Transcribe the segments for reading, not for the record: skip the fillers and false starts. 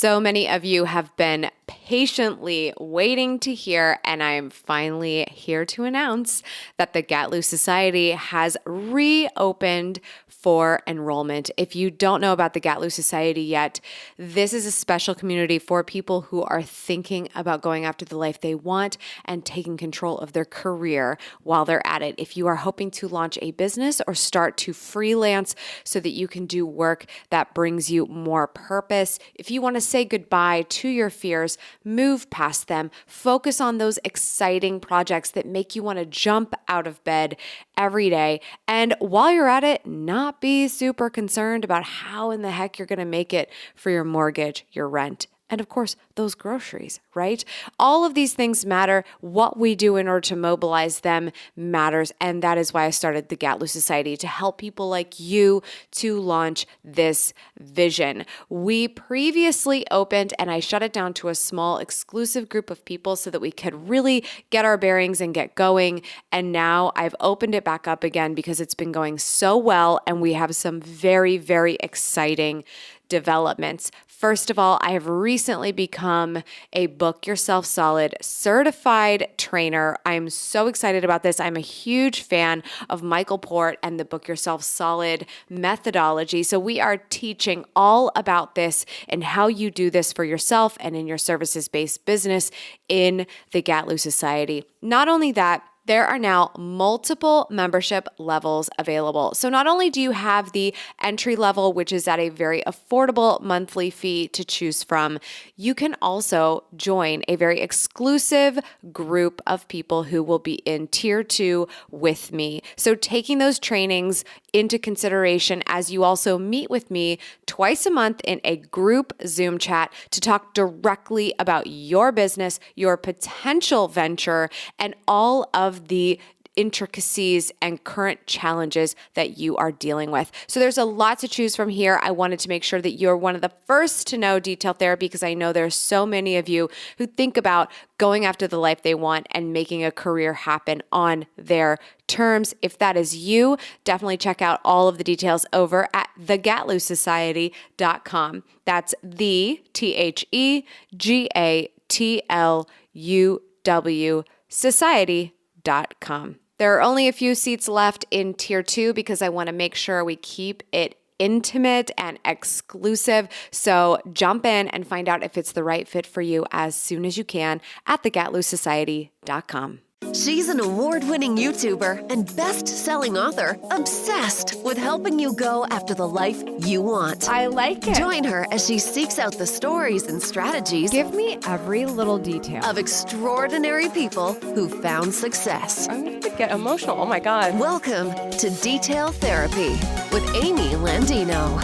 So many of you have been patiently waiting to hear, and I am finally here to announce that the GATL Society has reopened for enrollment. If you don't know about the GATL Society yet, this is a special community for people who are thinking about going after the life they want and taking control of their career while they're at it. If you are hoping to launch a business or start to freelance so that you can do work that brings you more purpose, if you want to say goodbye to your fears, move past them, focus on those exciting projects that make you want to jump out of bed every day, and while you're at it, not be super concerned about how in the heck you're going to make it for your mortgage, your rent, and of course, those groceries, right? All of these things matter. What we do in order to mobilize them matters. And that is why I started the GATL Society, to help people like you to launch this vision. We previously opened, and I shut it down to a small exclusive group of people so that we could really get our bearings and get going. And now I've opened it back up again because it's been going so well. And we have some very, very exciting developments. First of all, I have recently become a Book Yourself Solid certified trainer. I'm so excited about this. I'm a huge fan of Michael Port and the Book Yourself Solid methodology. So we are teaching all about this and how you do this for yourself and in your services-based business in the GATL Society. Not only that, there are now multiple membership levels available. So not only do you have the entry level, which is at a very affordable monthly fee to choose from, you can also join a very exclusive group of people who will be in tier 2 with me. So taking those trainings into consideration as you also meet with me twice a month in a group Zoom chat to talk directly about your business, your potential venture, and all of the intricacies and current challenges that you are dealing with. So there's a lot to choose from here. I wanted to make sure that you're one of the first to know Detail Therapy because I know there's so many of you who think about going after the life they want and making a career happen on their terms. If that is you, definitely check out all of the details over at thegatlsociety.com. That's TheGATLUW society.com. There are only a few seats left in tier 2 because I want to make sure we keep it intimate and exclusive. So jump in and find out if it's the right fit for you as soon as you can at thegatlsociety.com. She's an award-winning YouTuber and best-selling author obsessed with helping you go after the life you want. I like it. Join her as she seeks out the stories and strategies. Give me every little detail. Of extraordinary people who found success. I'm going to get emotional. Oh my God. Welcome to Detail Therapy with Amy Landino.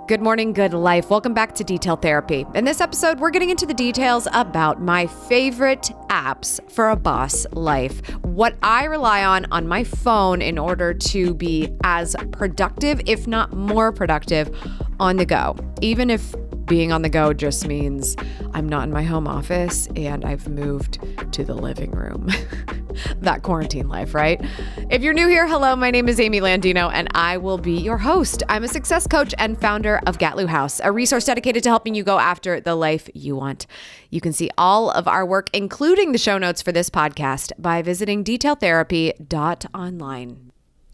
Good morning, good life. Welcome back to Detail Therapy. In this episode, we're getting into the details about my favorite apps for a boss life. What I rely on my phone in order to be as productive, if not more productive, on the go. Even if being on the go just means I'm not in my home office and I've moved to the living room. That quarantine life, right? If you're new here, hello, my name is Amy Landino and I will be your host. I'm a success coach and founder of GATL House, a resource dedicated to helping you go after the life you want. You can see all of our work, including the show notes for this podcast, by visiting detailtherapy.online.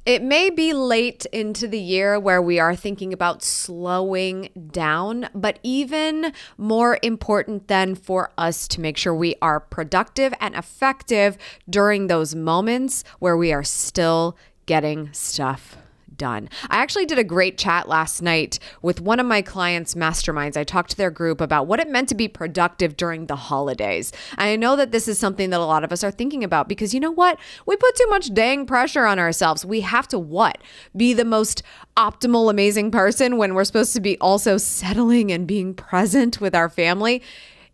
It may be late into the year where we are thinking about slowing down, but even more important than for us to make sure we are productive and effective during those moments where we are still getting stuff done. I actually did a great chat last night with one of my clients' masterminds. I talked to their group about what it meant to be productive during the holidays. I know that this is something that a lot of us are thinking about because you know what? We put too much dang pressure on ourselves. We have to what? Be the most optimal, amazing person when we're supposed to be also settling and being present with our family.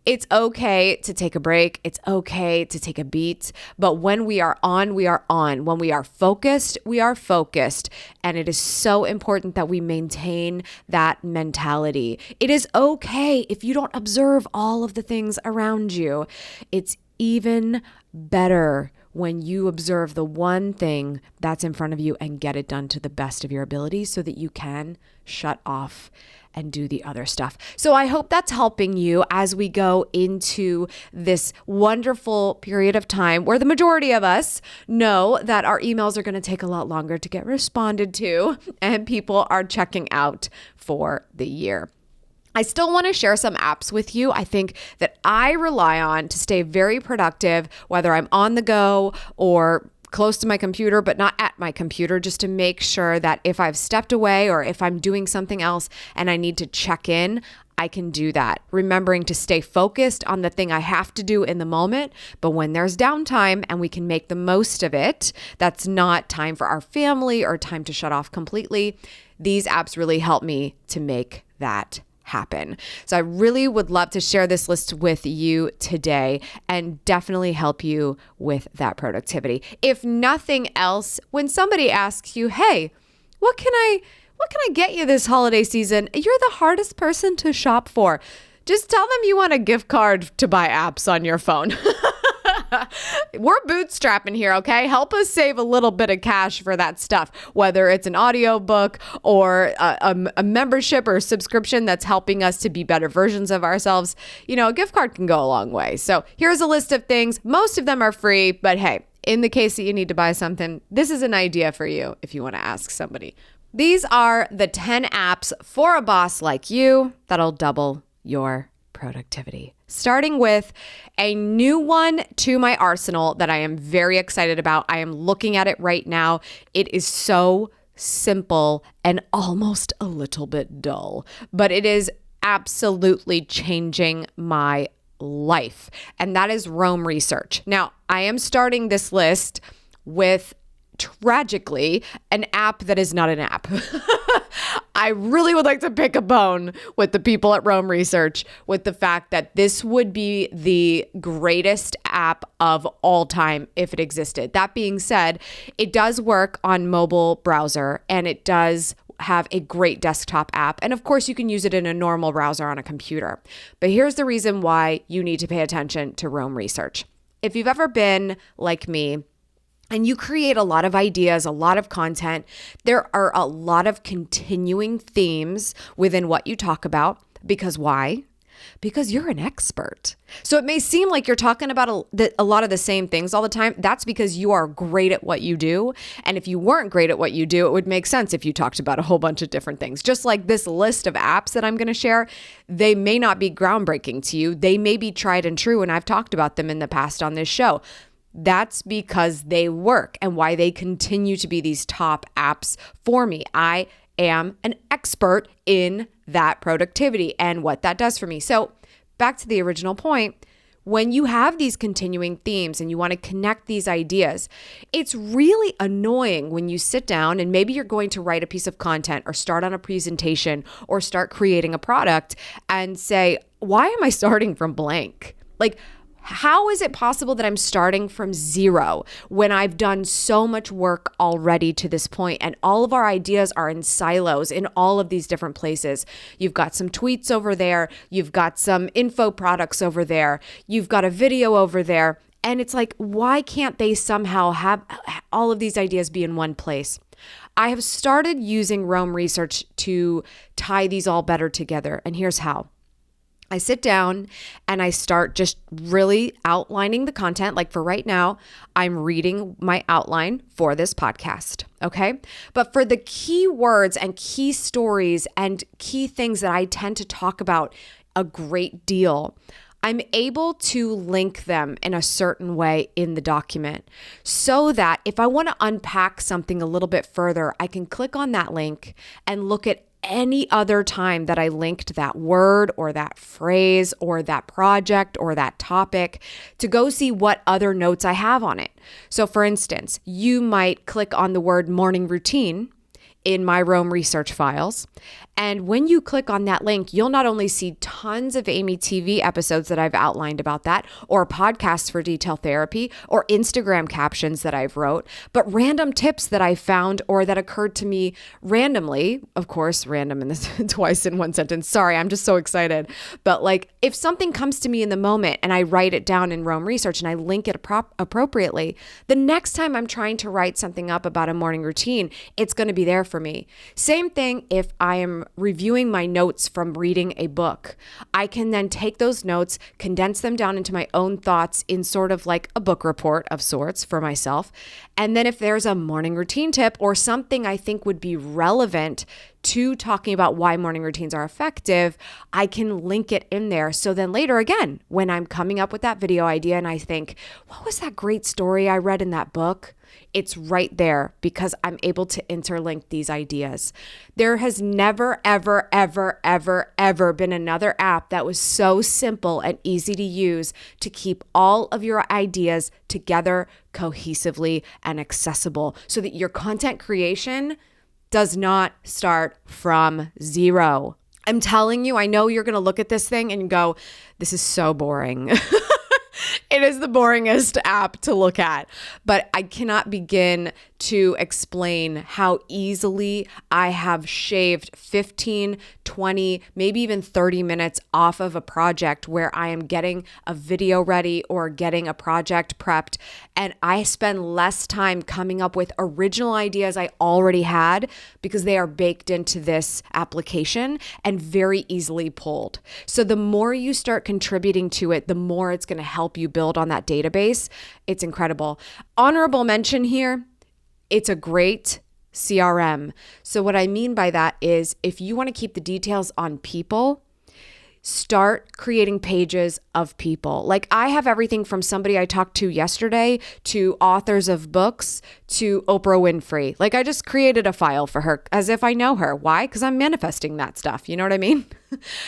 It's okay to take a break. It's okay to take a beat. But when we are on, we are on. When we are focused, we are focused. And it is so important that we maintain that mentality. It is okay if you don't observe all of the things around you. It's even better when you observe the one thing that's in front of you and get it done to the best of your ability so that you can shut off and do the other stuff. So I hope that's helping you as we go into this wonderful period of time where the majority of us know that our emails are going to take a lot longer to get responded to and people are checking out for the year. I still want to share some apps with you. I think that I rely on to stay very productive, whether I'm on the go or close to my computer, but not at my computer, just to make sure that if I've stepped away or if I'm doing something else and I need to check in, I can do that. Remembering to stay focused on the thing I have to do in the moment, but when there's downtime and we can make the most of it, that's not time for our family or time to shut off completely. These apps really help me to make that happen. So I really would love to share this list with you today and definitely help you with that productivity. If nothing else, when somebody asks you, hey, what can I get you this holiday season? You're the hardest person to shop for. Just tell them you want a gift card to buy apps on your phone. We're bootstrapping here, okay? Help us save a little bit of cash for that stuff, whether it's an audiobook or a membership or a subscription that's helping us to be better versions of ourselves. You know, a gift card can go a long way. So here's a list of things. Most of them are free, but hey, in the case that you need to buy something, this is an idea for you if you want to ask somebody. These are the 10 apps for a boss like you that'll double your productivity. Starting with a new one to my arsenal that I am very excited about. I am looking at it right now. It is so simple and almost a little bit dull, but it is absolutely changing my life. And that is Rome Research. Now, I am starting this list with tragically an app that is not an app. I really would like to pick a bone with the people at Rome Research with the fact that this would be the greatest app of all time if it existed. That being said, it does work on mobile browser and it does have a great desktop app. And of course, you can use it in a normal browser on a computer. But here's the reason why you need to pay attention to Rome Research. If you've ever been like me, and you create a lot of ideas, a lot of content, there are a lot of continuing themes within what you talk about. Because why? Because you're an expert. So it may seem like you're talking about a lot of the same things all the time. That's because you are great at what you do. And if you weren't great at what you do, it would make sense if you talked about a whole bunch of different things. Just like this list of apps that I'm going to share, they may not be groundbreaking to you. They may be tried and true, and I've talked about them in the past on this show. That's because they work and why they continue to be these top apps for me. I am an expert in that productivity and what that does for me. So back to the original point, when you have these continuing themes and you want to connect these ideas, it's really annoying when you sit down and maybe you're going to write a piece of content or start on a presentation or start creating a product and say, why am I starting from blank? Like, how is it possible that I'm starting from zero when I've done so much work already to this point and all of our ideas are in silos in all of these different places? You've got some tweets over there. You've got some info products over there. You've got a video over there. And it's like, why can't they somehow have all of these ideas be in one place? I have started using Rome Research to tie these all better together. And here's how. I sit down and I start just really outlining the content. Like for right now, I'm reading my outline for this podcast. Okay. But for the key words and key stories and key things that I tend to talk about a great deal, I'm able to link them in a certain way in the document so that if I want to unpack something a little bit further, I can click on that link and look at any other time that I linked that word or that phrase or that project or that topic to go see what other notes I have on it. So for instance, you might click on the word morning routine in my Rome research files. And when you click on that link, you'll not only see tons of Amy TV episodes that I've outlined about that, or podcasts for detail therapy, or Instagram captions that I've wrote, but random tips that I found or that occurred to me randomly. Of course, random in this twice in one sentence. Sorry, I'm just so excited. But like, if something comes to me in the moment and I write it down in Rome research and I link it appropriately, the next time I'm trying to write something up about a morning routine, it's going to be there for me. Same thing if I am reviewing my notes from reading a book. I can then take those notes, condense them down into my own thoughts in sort of like a book report of sorts for myself. And then if there's a morning routine tip or something I think would be relevant to talking about why morning routines are effective, I can link it in there. So then later again, when I'm coming up with that video idea and I think, what was that great story I read in that book? It's right there because I'm able to interlink these ideas. There has never, ever, ever, ever, ever been another app that was so simple and easy to use to keep all of your ideas together cohesively and accessible so that your content creation does not start from zero. I'm telling you, I know you're going to look at this thing and go, this is so boring. It is the boringest app to look at, but I cannot begin to explain how easily I have shaved 15, 20, maybe even 30 minutes off of a project where I am getting a video ready or getting a project prepped, and I spend less time coming up with original ideas I already had because they are baked into this application and very easily pulled. So the more you start contributing to it, the more it's going to help you build on that database. It's incredible. Honorable mention here, it's a great CRM. So what I mean by that is if you want to keep the details on people, start creating pages of people. Like I have everything from somebody I talked to yesterday to authors of books to Oprah Winfrey. Like I just created a file for her as if I know her. Why? Because I'm manifesting that stuff. You know what I mean?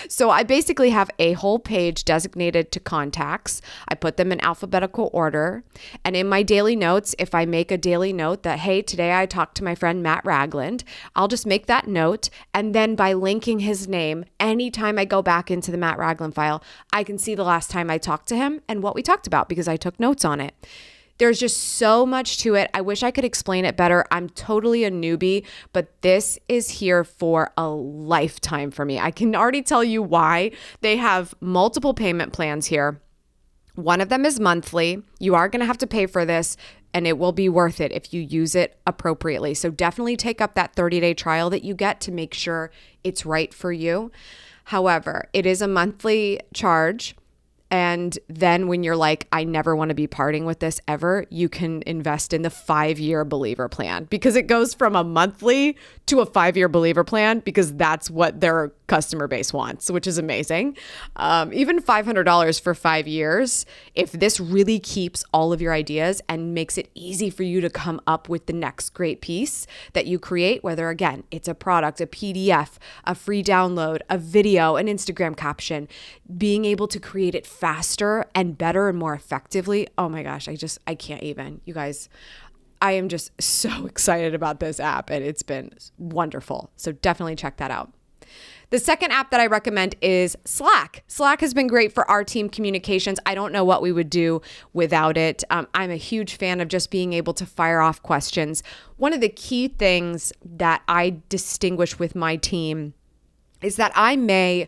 So I basically have a whole page designated to contacts. I put them in alphabetical order. And in my daily notes, if I make a daily note that, hey, today I talked to my friend Matt Ragland, I'll just make that note. And then by linking his name, anytime I go back into the Matt Ragland file, I can see the last time I talked to him and what we talked about because I took notes on it. There's just so much to it. I wish I could explain it better. I'm totally a newbie, but this is here for a lifetime for me. I can already tell you why. They have multiple payment plans here. One of them is monthly. You are going to have to pay for this, and it will be worth it if you use it appropriately. So definitely take up that 30-day trial that you get to make sure it's right for you. However, it is a monthly charge. And then when you're like, I never want to be parting with this ever, you can invest in the 5-year believer plan because it goes from a monthly to a 5-year believer plan because that's what their customer base wants, which is amazing. Even $500 for 5 years, if this really keeps all of your ideas and makes it easy for you to come up with the next great piece that you create, whether again, it's a product, a PDF, a free download, a video, an Instagram caption, being able to create it faster and better and more effectively. Oh my gosh, I can't even. You guys, I am just so excited about this app and it's been wonderful. So definitely check that out. The second app that I recommend is Slack. Slack has been great for our team communications. I don't know what we would do without it. I'm a huge fan of just being able to fire off questions. One of the key things that I distinguish with my team is that I may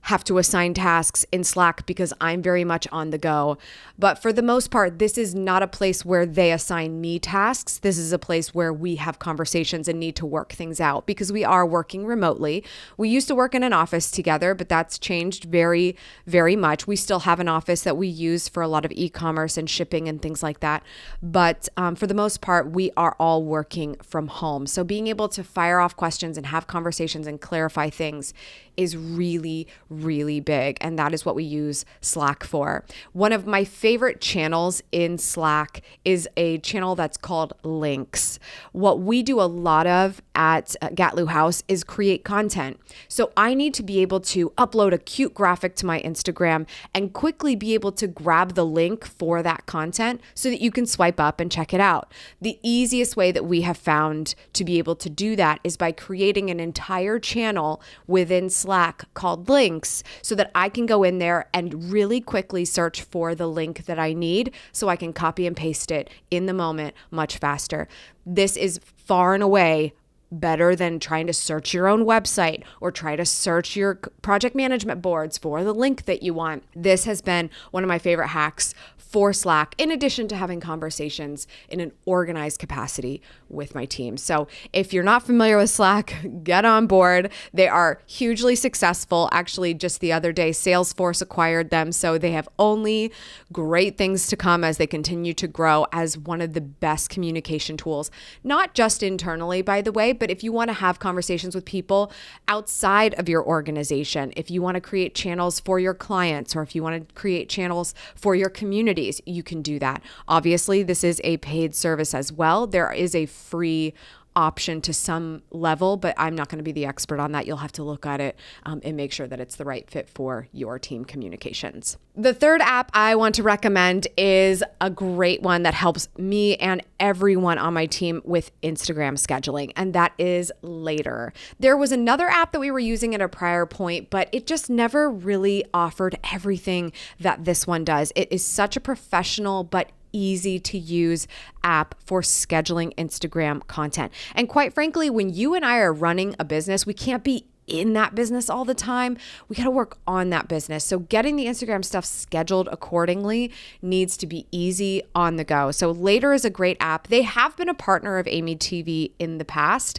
have to assign tasks in Slack because I'm very much on the go. But for the most part, this is not a place where they assign me tasks. This is a place where we have conversations and need to work things out because we are working remotely. We used to work in an office together, but that's changed very, very much. We still have an office that we use for a lot of e-commerce and shipping and things like that. But for the most part, we are all working from home. So being able to fire off questions and have conversations and clarify things is really, really big. And that is what we use Slack for. One of my favorite channels in Slack is a channel that's called Links. What we do a lot of at GATL House is create content. So I need to be able to upload a cute graphic to my Instagram and quickly be able to grab the link for that content so that you can swipe up and check it out. The easiest way that we have found to be able to do that is by creating an entire channel within Slack called Links so that I can go in there and really quickly search for the link that I need so I can copy and paste it in the moment much faster. This is far and away better than trying to search your own website or try to search your project management boards for the link that you want. This has been one of my favorite hacks for Slack, in addition to having conversations in an organized capacity with my team. So if you're not familiar with Slack, get on board. They are hugely successful. Actually, just the other day, Salesforce acquired them. So they have only great things to come as they continue to grow as one of the best communication tools, not just internally, by the way, but if you want to have conversations with people outside of your organization, if you want to create channels for your clients, or if you want to create channels for your communities, you can do that. Obviously, this is a paid service as well. There is a free option to some level, but I'm not going to be the expert on that. You'll have to look at it and make sure that it's the right fit for your team communications. The third app I want to recommend is a great one that helps me and everyone on my team with Instagram scheduling, and that is Later. There was another app that we were using at a prior point, but it just never really offered everything that this one does. It is such a professional but easy to use app for scheduling Instagram content. And quite frankly, when you and I are running a business, we can't be in that business all the time. We got to work on that business. So getting the Instagram stuff scheduled accordingly needs to be easy on the go. So Later is a great app. They have been a partner of Amy TV in the past.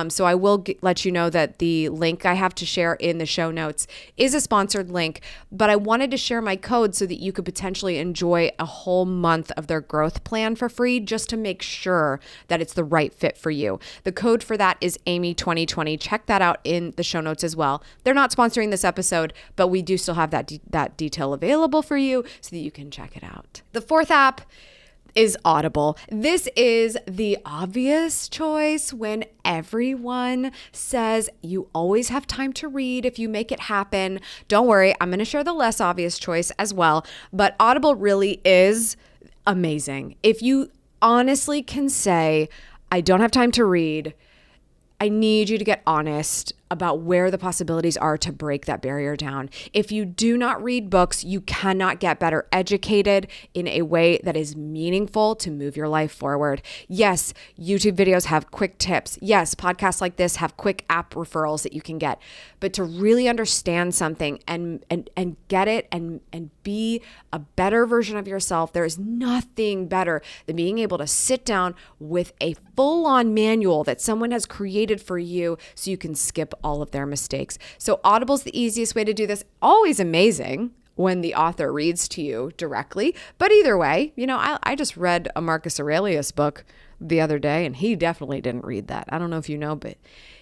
So I will let you know that the link I have to share in the show notes is a sponsored link, but I wanted to share my code so that you could potentially enjoy a whole month of their growth plan for free, just to make sure that it's the right fit for you. The code for that is Amy2020. Check that out in the show notes as well. They're not sponsoring this episode, but we do still have that detail available for you so that you can check it out. The fourth app is Audible. This is the obvious choice when everyone says you always have time to read if you make it happen. Don't worry, I'm going to share the less obvious choice as well, but Audible really is amazing. If you honestly can say, I don't have time to read, I need you to get honest about where the possibilities are to break that barrier down. If you do not read books, you cannot get better educated in a way that is meaningful to move your life forward. Yes, YouTube videos have quick tips. Yes, podcasts like this have quick app referrals that you can get. But to really understand something and get it and be a better version of yourself, there is nothing better than being able to sit down with a full-on manual that someone has created for you so you can skip all of their mistakes. So Audible's the easiest way to do this. Always amazing when the author reads to you directly. But either way, I just read a Marcus Aurelius book the other day, and he definitely didn't read that. I don't know if you know, but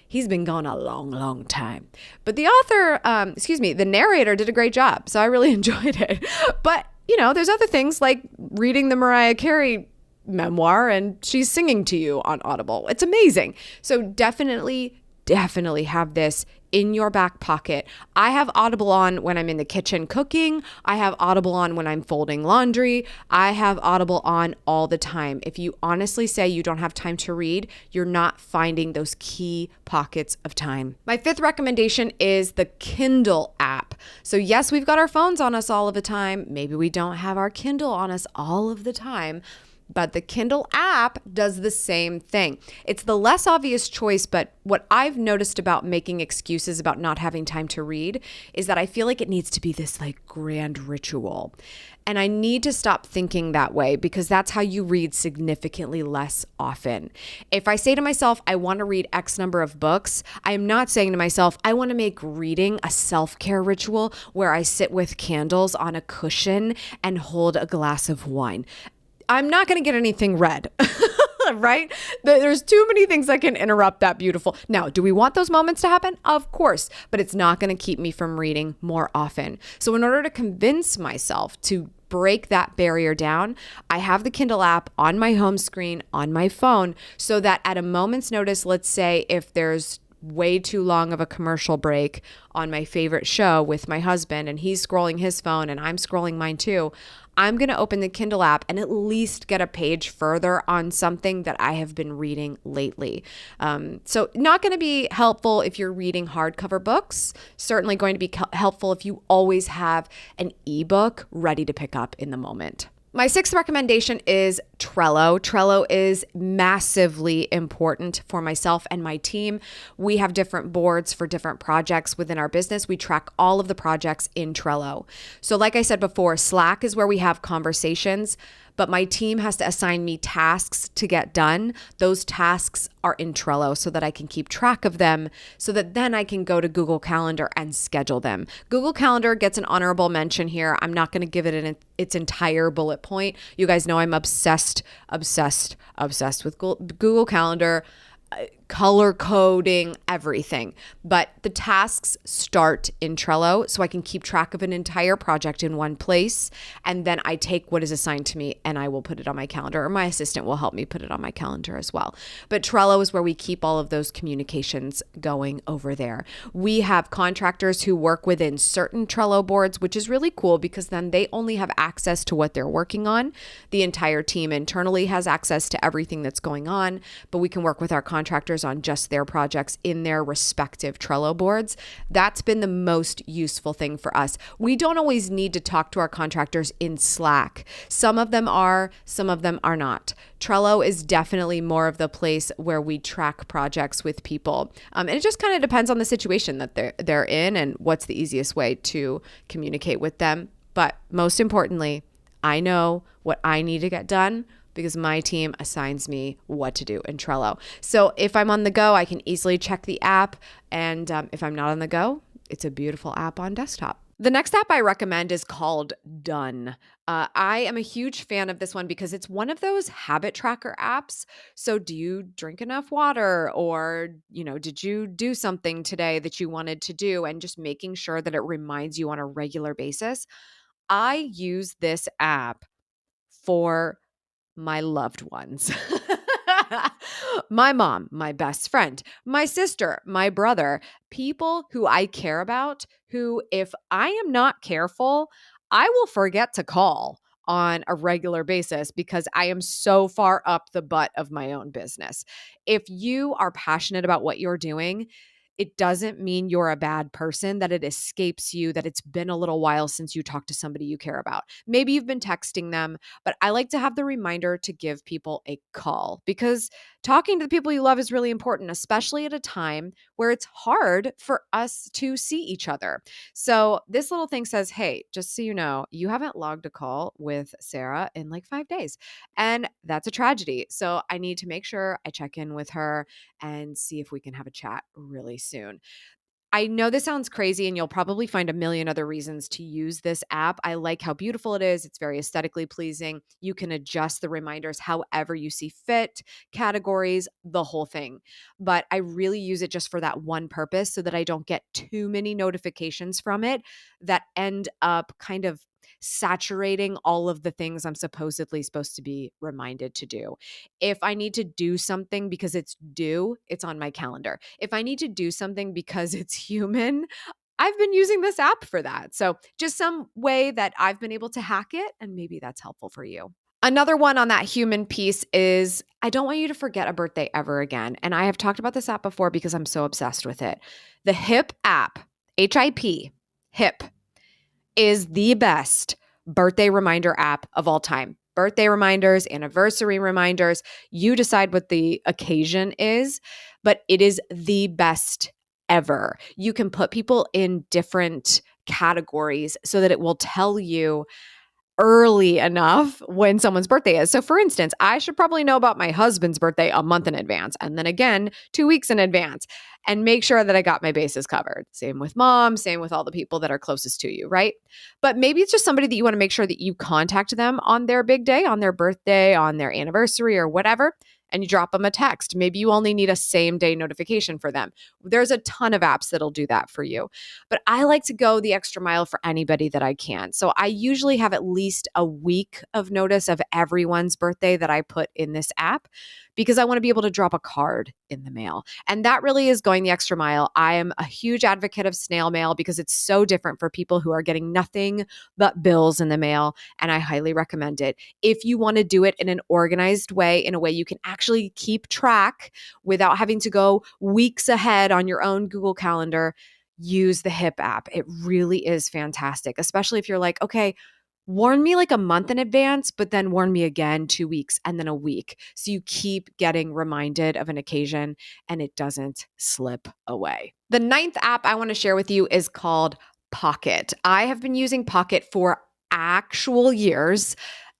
he's been gone a long, long time. But the author, the narrator did a great job. So I really enjoyed it. But, there's other things like reading the Mariah Carey memoir and she's singing to you on Audible. It's amazing. So definitely have this in your back pocket. I have Audible on when I'm in the kitchen cooking. I have Audible on when I'm folding laundry. I have Audible on all the time. If you honestly say you don't have time to read, you're not finding those key pockets of time. My fifth recommendation is the Kindle app. So yes, we've got our phones on us all of the time. Maybe we don't have our Kindle on us all of the time. But the Kindle app does the same thing. It's the less obvious choice, but what I've noticed about making excuses about not having time to read is that I feel like it needs to be this grand ritual. And I need to stop thinking that way because that's how you read significantly less often. If I say to myself, I want to read X number of books, I am not saying to myself, I want to make reading a self-care ritual where I sit with candles on a cushion and hold a glass of wine. I'm not going to get anything read. right? There's too many things that can interrupt that beautiful. Now, do we want those moments to happen? Of course, but it's not going to keep me from reading more often. So in order to convince myself to break that barrier down, I have the Kindle app on my home screen on my phone so that at a moment's notice, let's say if there's way too long of a commercial break on my favorite show with my husband and he's scrolling his phone and I'm scrolling mine too, I'm going to open the Kindle app and at least get a page further on something that I have been reading lately. So not going to be helpful if you're reading hardcover books, certainly going to be helpful if you always have an ebook ready to pick up in the moment. My sixth recommendation is Trello. Trello is massively important for myself and my team. We have different boards for different projects within our business. We track all of the projects in Trello. So like I said before, Slack is where we have conversations, but my team has to assign me tasks to get done. Those tasks are in Trello so that I can keep track of them so that then I can go to Google Calendar and schedule them. Google Calendar gets an honorable mention here. I'm not going to give it its entire bullet point. You guys know I'm obsessed with Google Calendar. Color coding, everything. But the tasks start in Trello so I can keep track of an entire project in one place. And then I take what is assigned to me and I will put it on my calendar, or my assistant will help me put it on my calendar as well. But Trello is where we keep all of those communications going over there. We have contractors who work within certain Trello boards, which is really cool because then they only have access to what they're working on. The entire team internally has access to everything that's going on, but we can work with our contractors on just their projects in their respective Trello boards. That's been the most useful thing for us. We don't always need to talk to our contractors in Slack. Some of them are, some of them are not. Trello is definitely more of the place where we track projects with people. And it just kind of depends on the situation that they're in and what's the easiest way to communicate with them. But most importantly, I know what I need to get done because my team assigns me what to do in Trello. So if I'm on the go, I can easily check the app. And if I'm not on the go, it's a beautiful app on desktop. The next app I recommend is called Done. I am a huge fan of this one because it's one of those habit tracker apps. So do you drink enough water, or, did you do something today that you wanted to do, and just making sure that it reminds you on a regular basis. I use this app for my loved ones. My mom, my best friend, my sister, my brother, people who I care about, who, if I am not careful, I will forget to call on a regular basis because I am so far up the butt of my own business. If you are passionate about what you're doing, it doesn't mean you're a bad person, that it escapes you, that it's been a little while since you talked to somebody you care about. Maybe you've been texting them, but I like to have the reminder to give people a call because talking to the people you love is really important, especially at a time where it's hard for us to see each other. So this little thing says, hey, just so you know, you haven't logged a call with Sarah in like 5 days. And that's a tragedy. So I need to make sure I check in with her and see if we can have a chat really soon. I know this sounds crazy and you'll probably find a million other reasons to use this app. I like how beautiful it is. It's very aesthetically pleasing. You can adjust the reminders however you see fit, categories, the whole thing. But I really use it just for that one purpose so that I don't get too many notifications from it that end up kind of saturating all of the things I'm supposedly supposed to be reminded to do. If I need to do something because it's due, it's on my calendar. If I need to do something because it's human, I've been using this app for that. So just some way that I've been able to hack it, and maybe that's helpful for you. Another one on that human piece is I don't want you to forget a birthday ever again. And I have talked about this app before because I'm so obsessed with it. The HIP app, HIP, HIP, is the best birthday reminder app of all time. Birthday reminders, anniversary reminders, you decide what the occasion is, but it is the best ever. You can put people in different categories so that it will tell you early enough when someone's birthday is. So for instance, I should probably know about my husband's birthday a month in advance, and then again 2 weeks in advance, and make sure that I got my bases covered. Same with mom, same with all the people that are closest to you, right? But maybe it's just somebody that you want to make sure that you contact them on their big day, on their birthday, on their anniversary or whatever. and you drop them a text. Maybe you only need a same day notification for them. There's a ton of apps that'll do that for you. But I like to go the extra mile for anybody that I can. So I usually have at least a week of notice of everyone's birthday that I put in this app because I want to be able to drop a card in the mail. And that really is going the extra mile. I am a huge advocate of snail mail because it's so different for people who are getting nothing but bills in the mail. And I highly recommend it. If you want to do it in an organized way, in a way you can actually keep track without having to go weeks ahead on your own Google Calendar, use the HIP app. It really is fantastic, especially if you're like, okay, warn me like a month in advance, but then warn me again 2 weeks and then a week. So you keep getting reminded of an occasion and it doesn't slip away. The ninth app I want to share with you is called Pocket. I have been using Pocket for actual years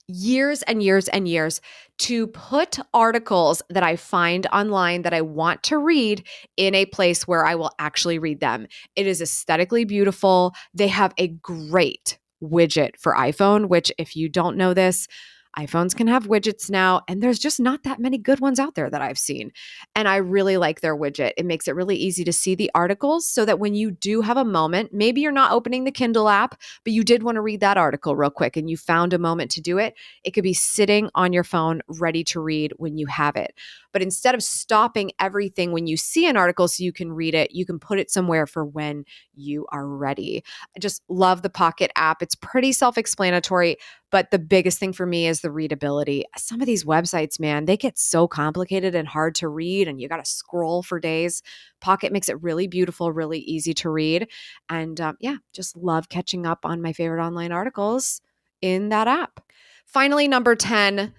and years and years to put articles that I find online that I want to read in a place where I will actually read them. It is aesthetically beautiful. They have a great widget for iPhone, which if you don't know this, iPhones can have widgets now, and there's just not that many good ones out there that I've seen. And I really like their widget. It makes it really easy to see the articles so that when you do have a moment, maybe you're not opening the Kindle app, but you did want to read that article real quick and you found a moment to do it, it could be sitting on your phone ready to read when you have it. But instead of stopping everything when you see an article so you can read it, you can put it somewhere for when you are ready. I just love the Pocket app. It's pretty self-explanatory, but the biggest thing for me is the readability. Some of these websites, man, they get so complicated and hard to read, and you got to scroll for days. Pocket makes it really beautiful, really easy to read. And just love catching up on my favorite online articles in that app. Finally, number 10,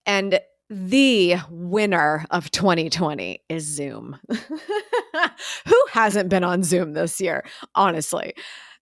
and the winner of 2020 is Zoom. Who hasn't been on Zoom this year? Honestly.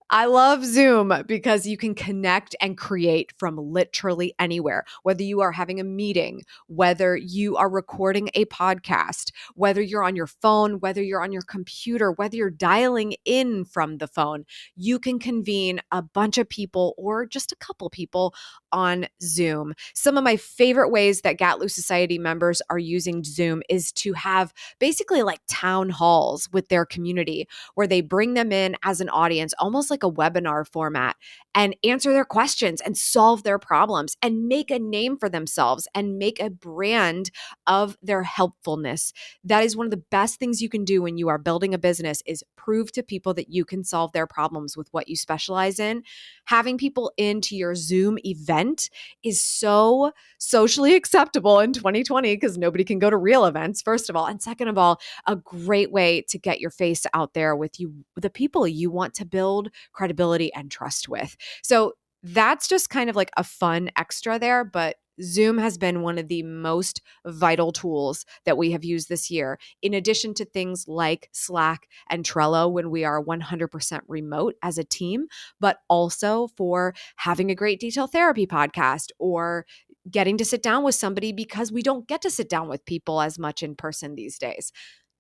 I love Zoom because you can connect and create from literally anywhere, whether you are having a meeting, whether you are recording a podcast, whether you're on your phone, whether you're on your computer, whether you're dialing in from the phone, you can convene a bunch of people or just a couple people on Zoom. Some of my favorite ways that GATL Society members are using Zoom is to have basically like town halls with their community where they bring them in as an audience, almost like a webinar format, and answer their questions and solve their problems and make a name for themselves and make a brand of their helpfulness. That is one of the best things you can do when you are building a business is prove to people that you can solve their problems with what you specialize in. Having people into your Zoom event is so socially acceptable in 2020 because nobody can go to real events, first of all. And second of all, a great way to get your face out there with you, the people you want to build credibility and trust with. So that's just kind of like a fun extra there, but Zoom has been one of the most vital tools that we have used this year, in addition to things like Slack and Trello when we are 100% remote as a team, but also for having a great detail therapy podcast or getting to sit down with somebody because we don't get to sit down with people as much in person these days.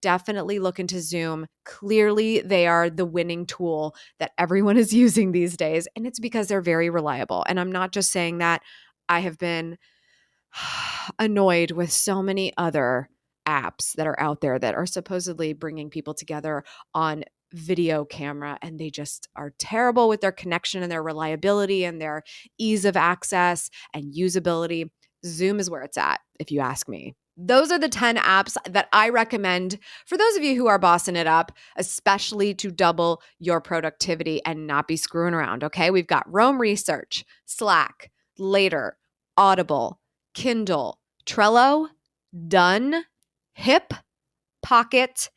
Definitely look into Zoom. Clearly, they are the winning tool that everyone is using these days, and it's because they're very reliable. And I'm not just saying that. I have been annoyed with so many other apps that are out there that are supposedly bringing people together on video camera, and they just are terrible with their connection and their reliability and their ease of access and usability. Zoom is where it's at, if you ask me. Those are the 10 apps that I recommend for those of you who are bossing it up, especially to double your productivity and not be screwing around. Okay. We've got Rome Research, Slack, Later, Audible, Kindle, Trello, Done, Hip, Pocket,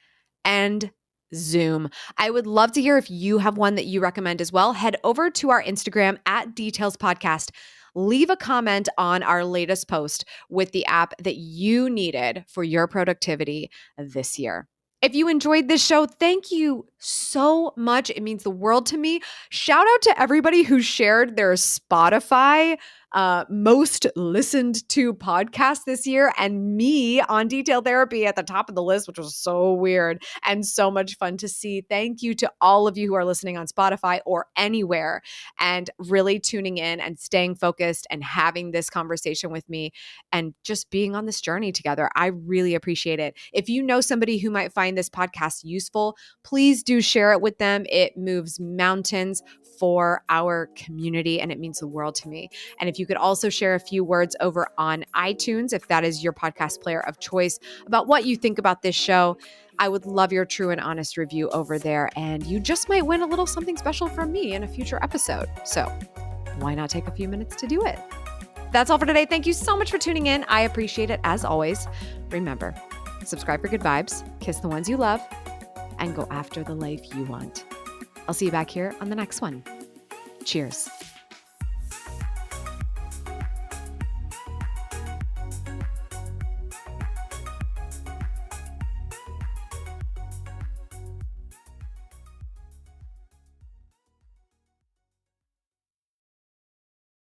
and Zoom. I would love to hear if you have one that you recommend as well. Head over to our Instagram at Details Podcast. Leave a comment on our latest post with the app that you needed for your productivity this year. If you enjoyed this show, thank you so much. It means the world to me. Shout out to everybody who shared their Spotify most listened to podcast this year, and me on Detail Therapy at the top of the list, which was so weird and so much fun to see. Thank you to all of you who are listening on Spotify or anywhere and really tuning in and staying focused and having this conversation with me and just being on this journey together. I really appreciate it. If you know somebody who might find this podcast useful, please do share it with them. It moves mountains for our community and it means the world to me. And if you could also share a few words over on iTunes, if that is your podcast player of choice, about what you think about this show, I would love your true and honest review over there. And you just might win a little something special from me in a future episode. So why not take a few minutes to do it? That's all for today. Thank you so much for tuning in. I appreciate it as always. Remember, subscribe for good vibes, kiss the ones you love, and go after the life you want. I'll see you back here on the next one. Cheers.